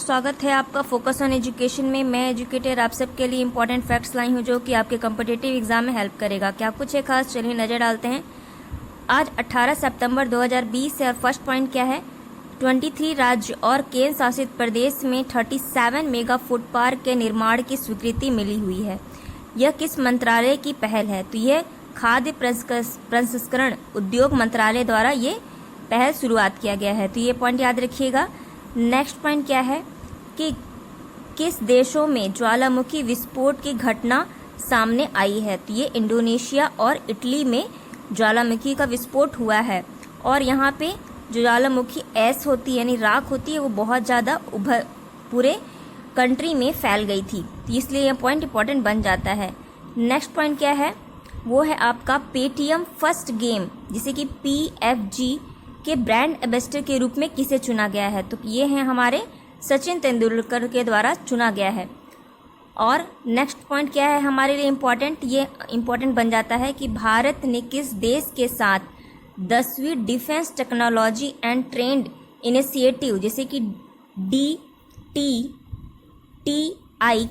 Student, स्वागत है आपका फोकस ऑन एजुकेशन में। मैं एजुकेटर आप सबके लिए इंपॉर्टेंट फैक्ट्स लाई हूँ जो कि आपके कॉम्पिटिटिव एग्जाम में हेल्प करेगा। क्या कुछ है खास, चलिए नज़र डालते हैं। आज 18 सितंबर 2020 है और फर्स्ट पॉइंट क्या है, 23 राज्य और केंद्र शासित प्रदेश में 37 मेगा फूड पार्क के निर्माण की स्वीकृति मिली हुई है। यह किस मंत्रालय की पहल है? तो यह खाद्य प्रसंस्करण उद्योग मंत्रालय द्वारा ये पहल शुरुआत किया गया है, तो ये पॉइंट याद रखिएगा। नेक्स्ट पॉइंट क्या है कि किस देशों में ज्वालामुखी विस्फोट की घटना सामने आई है? तो ये इंडोनेशिया और इटली में ज्वालामुखी का विस्फोट हुआ है और यहाँ पे जो ज्वालामुखी ऐश होती है यानी राख होती है वो बहुत ज़्यादा पूरे कंट्री में फैल गई थी, तो इसलिए यह पॉइंट इंपॉर्टेंट बन जाता है। नेक्स्ट पॉइंट क्या है, वो है आपका पेटीएम फर्स्ट गेम जिसे कि PFG के ब्रांड एम्बेसडर के रूप में किसे चुना गया है? तो ये है हमारे सचिन तेंदुलकर के द्वारा चुना गया है। और नेक्स्ट पॉइंट क्या है हमारे लिए इम्पॉर्टेंट, ये इम्पॉर्टेंट बन जाता है कि भारत ने किस देश के साथ 10वीं defence technology and trend initiative जैसे कि DTTI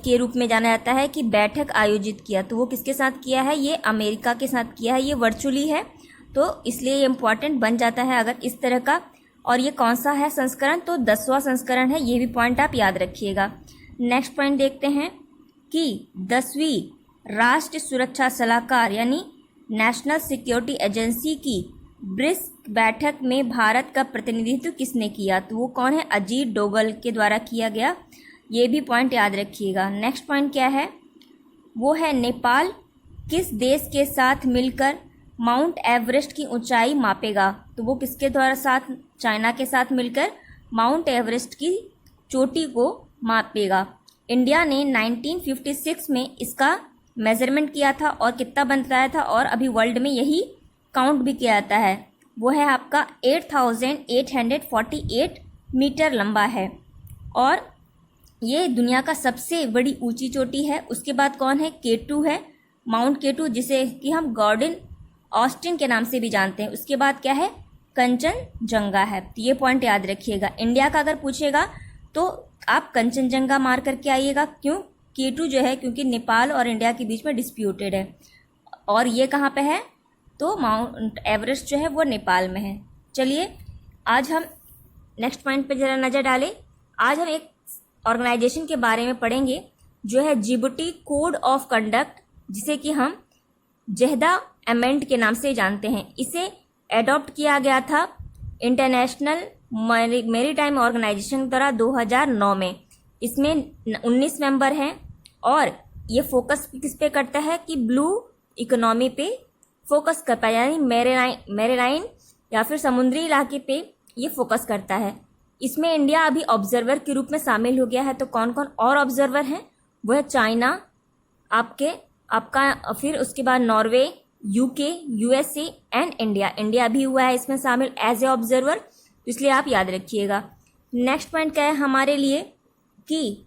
के रूप में जाना जाता है कि बैठक आयोजित किया? तो वो किसके साथ किया है? ये अमेरिका के साथ किया है, ये वर्चुअली है, तो इसलिए ये इम्पॉर्टेंट बन जाता है अगर इस तरह का। और ये कौन सा है संस्करण? तो 10वां संस्करण है, ये भी पॉइंट आप याद रखिएगा। नेक्स्ट पॉइंट देखते हैं कि 10वीं राष्ट्रीय सुरक्षा सलाहकार यानी नेशनल सिक्योरिटी एजेंसी की ब्रिस्क बैठक में भारत का प्रतिनिधित्व किसने किया? तो वो कौन है? अजीत डोगल के द्वारा किया गया, ये भी पॉइंट याद रखिएगा। नेक्स्ट पॉइंट क्या है, वो है नेपाल किस देश के साथ मिलकर माउंट एवरेस्ट की ऊंचाई मापेगा? तो वो किसके द्वारा साथ? चाइना के साथ मिलकर माउंट एवरेस्ट की चोटी को मापेगा। इंडिया ने 1956 में इसका मेजरमेंट किया था और कितना बताया था, और अभी वर्ल्ड में यही काउंट भी किया जाता है, वो है आपका 8848 मीटर लंबा है और ये दुनिया का सबसे बड़ी ऊंची चोटी है। उसके बाद कौन है? K2 है, माउंट K2 जिसे कि हम गॉर्डन ऑस्टिन के नाम से भी जानते हैं। उसके बाद क्या है? कंचनजंगा है, तो ये पॉइंट याद रखिएगा। इंडिया का अगर पूछेगा तो आप कंचनजंगा मार करके आइएगा। क्यों? K2 जो है क्योंकि नेपाल और इंडिया के बीच में डिस्प्यूटेड है और ये कहाँ पे है? तो माउंट एवरेस्ट जो है वो नेपाल में है। चलिए आज हम नेक्स्ट पॉइंट पे जरा नज़र डालें। आज हम एक ऑर्गेनाइजेशन के बारे में पढ़ेंगे जो है जिबूटी कोड ऑफ कंडक्ट, जिसे कि हम जेहदा अमेंड के नाम से जानते हैं। इसे एडॉप्ट किया गया था इंटरनेशनल मैरीटाइम ऑर्गेनाइजेशन द्वारा 2009 में। इसमें 19 मेंबर हैं और ये फोकस किस पे करता है कि ब्लू इकोनॉमी पे फोकस कर पाए, यानी मेरीटाइम या फिर समुद्री इलाके पे ये फोकस करता है। इसमें इंडिया अभी ऑब्जर्वर के रूप में शामिल हो गया है। तो कौन कौन और ऑब्जर्वर हैं? वो है चाइना आपका फिर उसके बाद Norway, UK, USA and India. India भी हुआ है इसमें शामिल एज ए ऑब्जर्वर, इसलिए आप याद रखिएगा। नेक्स्ट पॉइंट क्या है हमारे लिए कि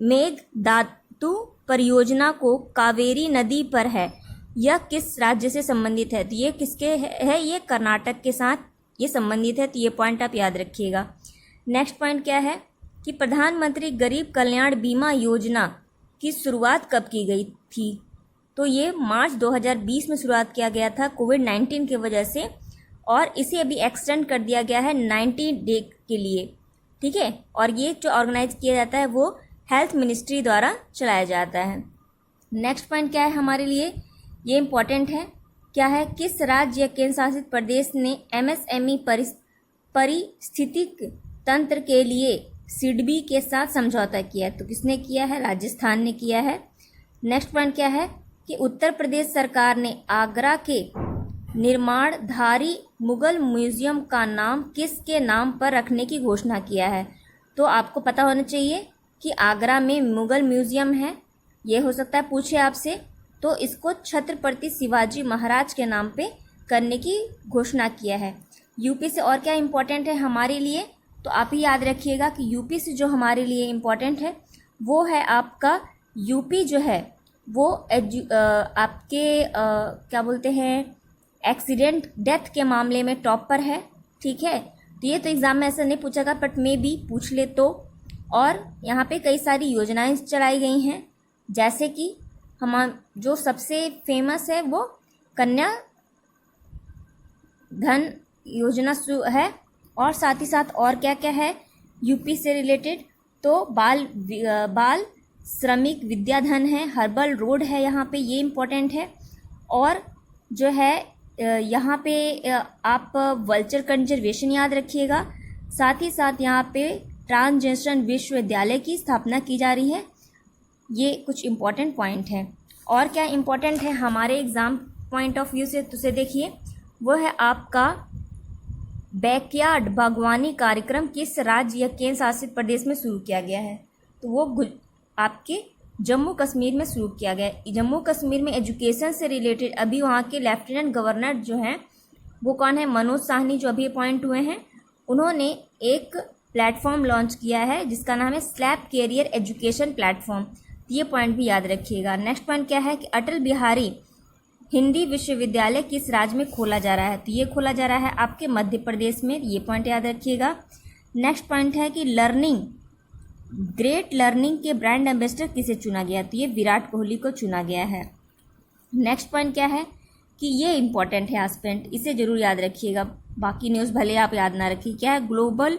मेघदातु परियोजना को कावेरी नदी पर है, यह किस राज्य से संबंधित है? तो ये किसके है? ये कर्नाटक के साथ ये संबंधित है, तो ये पॉइंट आप याद रखिएगा। नेक्स्ट पॉइंट क्या है कि प्रधानमंत्री गरीब कल्याण बीमा योजना की शुरुआत कब की गई थी? तो ये मार्च 2020 में शुरुआत किया गया था कोविड-19 की वजह से, और इसे अभी एक्सटेंड कर दिया गया है 90 डे के लिए, ठीक है। और ये जो ऑर्गेनाइज किया जाता है वो हेल्थ मिनिस्ट्री द्वारा चलाया जाता है। नेक्स्ट पॉइंट क्या है हमारे लिए, ये इम्पॉर्टेंट है, क्या है? किस राज्य या केंद्र शासित प्रदेश ने MSME पारिस्थितिक तंत्र के लिए सिडबी के साथ समझौता किया है? तो किसने किया है? राजस्थान ने किया है। नेक्स्ट पॉइंट क्या है कि उत्तर प्रदेश सरकार ने आगरा के निर्माणधारी मुगल म्यूजियम का नाम किसके नाम पर रखने की घोषणा किया है? तो आपको पता होना चाहिए कि आगरा में मुगल म्यूजियम है, ये हो सकता है पूछे आपसे, तो इसको छत्रपति शिवाजी महाराज के नाम पे करने की घोषणा किया है। यूपी से और क्या इम्पोर्टेंट है हमारे लिए? तो आप ही याद रखिएगा कि यूपी से जो हमारे लिए इम्पोर्टेंट है वो है आपका यूपी जो है वो आपके क्या बोलते हैं एक्सीडेंट डेथ के मामले में टॉप पर है, ठीक है। तो ये तो एग्ज़ाम में ऐसा नहीं पूछा गया, बट मे बी पूछ ले तो। और यहाँ पे कई सारी योजनाएं चलाई गई हैं, जैसे कि हम जो सबसे फेमस है वो कन्या धन योजना है, और साथ ही साथ और क्या क्या है यूपी से रिलेटेड, तो बाल श्रमिक विद्याधन है, हर्बल रोड है यहाँ पे, ये इम्पोर्टेंट है। और जो है यहाँ पे आप वल्चर कंजर्वेशन याद रखिएगा। साथ ही साथ यहाँ पे ट्रांसजेंडर विश्वविद्यालय की स्थापना की जा रही है। ये कुछ इम्पोर्टेंट पॉइंट है। और क्या इम्पोर्टेंट है हमारे एग्ज़ाम पॉइंट ऑफ व्यू से, तो उसे देखिए, वो है आपका बैकयार्ड बागवानी कार्यक्रम किस राज्य या केंद्र शासित प्रदेश में शुरू किया गया है, तो वो आपके जम्मू कश्मीर में शुरू किया गया है। जम्मू कश्मीर में एजुकेशन से रिलेटेड अभी वहाँ के लेफ्टिनेंट गवर्नर जो हैं वो कौन है, मनोज साहनी, जो अभी अपॉइंट हुए हैं। उन्होंने एक प्लेटफॉर्म लॉन्च किया है जिसका नाम है स्लैब कैरियर एजुकेशन प्लेटफॉर्म, ये पॉइंट भी याद रखिएगा। नेक्स्ट पॉइंट क्या है कि अटल बिहारी हिंदी विश्वविद्यालय किस राज्य में खोला जा रहा है, तो ये खोला जा रहा है आपके मध्य प्रदेश में, ये पॉइंट याद रखिएगा। नेक्स्ट पॉइंट है कि ग्रेट लर्निंग के ब्रांड एम्बेसडर किसे चुना गया, तो ये विराट कोहली को चुना गया है। नेक्स्ट पॉइंट क्या है कि ये इंपॉर्टेंट है एस्पिरेंट, इसे जरूर याद रखिएगा, बाकी न्यूज़ भले आप याद ना रखिए। क्या है, ग्लोबल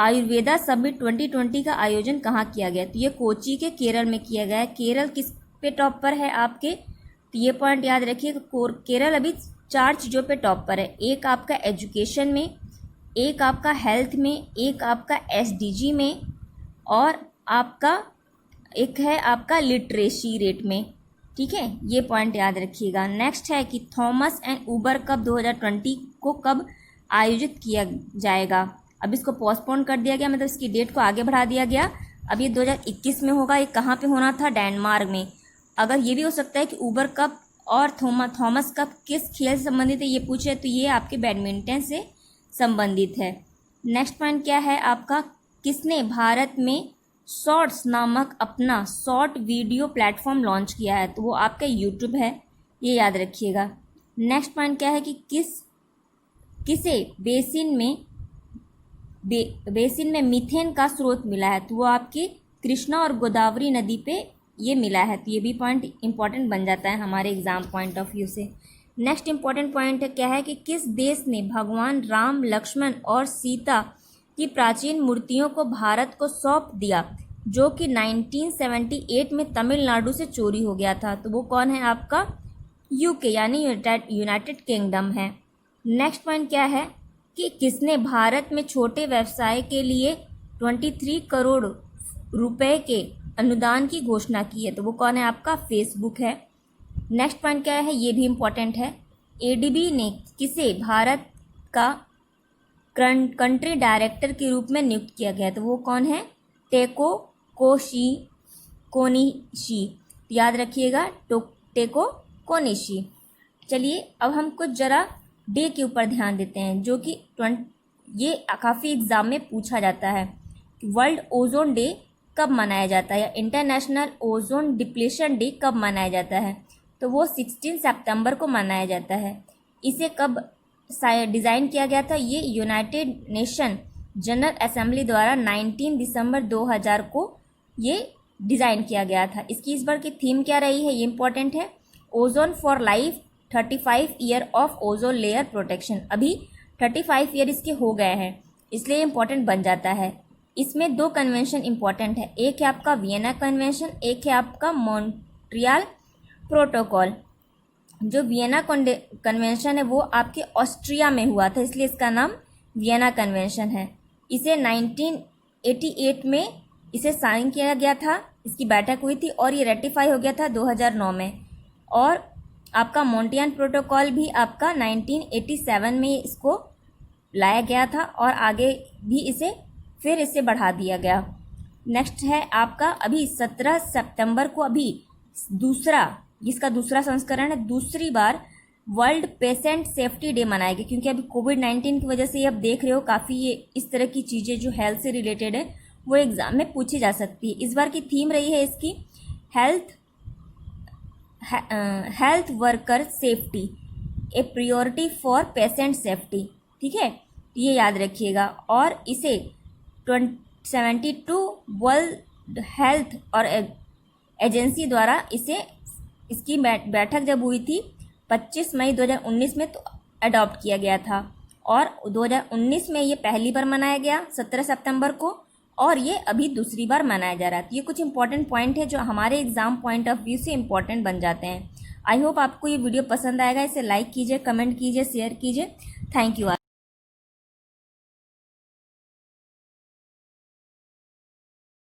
आयुर्वेदा समिट 2020 का आयोजन कहाँ किया गया, तो ये कोची के केरल में किया गया है। केरल किस पे टॉप पर है आपके, तो ये पॉइंट याद रखिए, केरल अभी 4 चीज़ों पे टॉप पर है, एक आपका एजुकेशन में, एक आपका हेल्थ में, एक आपका एसडीजी में, और आपका एक है आपका लिटरेसी रेट में। ठीक है, ये पॉइंट याद रखिएगा। नेक्स्ट है कि थॉमस एंड उबर कप 2020 को कब आयोजित किया जाएगा, अब इसको पोस्टपोन कर दिया गया, मतलब इसकी डेट को आगे बढ़ा दिया गया। अब ये 2021 में होगा। ये कहाँ पे होना था, डेनमार्क में। अगर ये भी हो सकता है कि उबर कप और थॉमस कप किस खेल से संबंधित है ये पूछे, तो ये आपके बैडमिंटन से संबंधित है। नेक्स्ट पॉइंट क्या है आपका, किसने भारत में शॉर्ट्स नामक अपना शॉर्ट वीडियो प्लेटफॉर्म लॉन्च किया है, तो वो आपका यूट्यूब है, ये याद रखिएगा। नेक्स्ट पॉइंट क्या है कि किसे बेसिन में मीथेन का स्रोत मिला है, तो वो आपके कृष्णा और गोदावरी नदी पे ये मिला है, तो ये भी पॉइंट इंपॉर्टेंट बन जाता है हमारे एग्जाम पॉइंट ऑफ व्यू से। नेक्स्ट इंपॉर्टेंट पॉइंट क्या है कि किस देश ने भगवान राम, लक्ष्मण और सीता की प्राचीन मूर्तियों को भारत को सौंप दिया, जो कि 1978 में तमिलनाडु से चोरी हो गया था, तो वो कौन है आपका यूके यानी यूनाइटेड किंगडम है। नेक्स्ट पॉइंट क्या है कि किसने भारत में छोटे व्यवसाय के लिए 23 करोड़ रुपए के अनुदान की घोषणा की है, तो वो कौन है आपका फेसबुक है। नेक्स्ट पॉइंट क्या है, ये भी इम्पोर्टेंट है, एडीबी ने किसे भारत का कंट्री डायरेक्टर के रूप में नियुक्त किया गया, तो वो कौन है, टेको कोनिशी, याद रखिएगा, टेको कोनिशी। चलिए अब हम कुछ जरा डे के ऊपर ध्यान देते हैं, जो कि ये काफ़ी एग्जाम में पूछा जाता है। वर्ल्ड ओजोन डे कब मनाया जाता है, या इंटरनेशनल ओजोन डिप्लीशन डे कब मनाया जाता है, तो वो 16 सितंबर को मनाया जाता है। इसे कब डिज़ाइन किया गया था, ये यूनाइटेड नेशन जनरल असेंबली द्वारा 19 दिसंबर 2000 को ये डिज़ाइन किया गया था। इसकी इस बार की थीम क्या रही है, ये इंपॉर्टेंट है, ozone for life 35 year of ozone layer protection. अभी 35 ईयर इसके हो गए हैं, इसलिए इम्पॉर्टेंट बन जाता है। इसमें 2 कन्वेंशन इम्पॉर्टेंट है, एक है आपका वियना कन्वेंशन, एक है आपका मॉन्ट्रियल प्रोटोकॉल। जो वियना कन्वेंशन है वो आपके ऑस्ट्रिया में हुआ था, इसलिए इसका नाम वियना कन्वेंशन है। इसे 1988 में इसे साइन किया गया था, इसकी बैठक हुई थी और ये रेटिफाई हो गया था 2009 में। और आपका मॉन्ट्रियल प्रोटोकॉल भी आपका 1987 में इसको लाया गया था और आगे भी इसे बढ़ा दिया गया। नेक्स्ट है आपका अभी 17 सितंबर को अभी इसका दूसरा संस्करण है, दूसरी बार वर्ल्ड पेशेंट सेफ्टी डे मनाया गया, क्योंकि अभी कोविड-19 की वजह से ये आप देख रहे हो काफ़ी ये इस तरह की चीज़ें जो हेल्थ से रिलेटेड है वो एग्ज़ाम में पूछी जा सकती है। इस बार की थीम रही है इसकी health worker safety, A priority for patient safety. ठीक है, ये याद रखिएगा। और इसे 72 वर्ल्ड हेल्थ और एजेंसी द्वारा इसकी बैठक जब हुई थी 25 मई 2019 में, तो अडॉप्ट किया गया था। और 2019 में ये पहली बार मनाया गया 17 सितंबर को, और ये अभी दूसरी बार मनाया जा रहा है। तो ये कुछ इंपॉर्टेंट पॉइंट है जो हमारे एग्जाम पॉइंट ऑफ व्यू से इंपॉर्टेंट बन जाते हैं। आई होप आपको ये वीडियो पसंद आएगा। इसे लाइक कीजिए, कमेंट कीजिए, शेयर कीजिए। Thank you.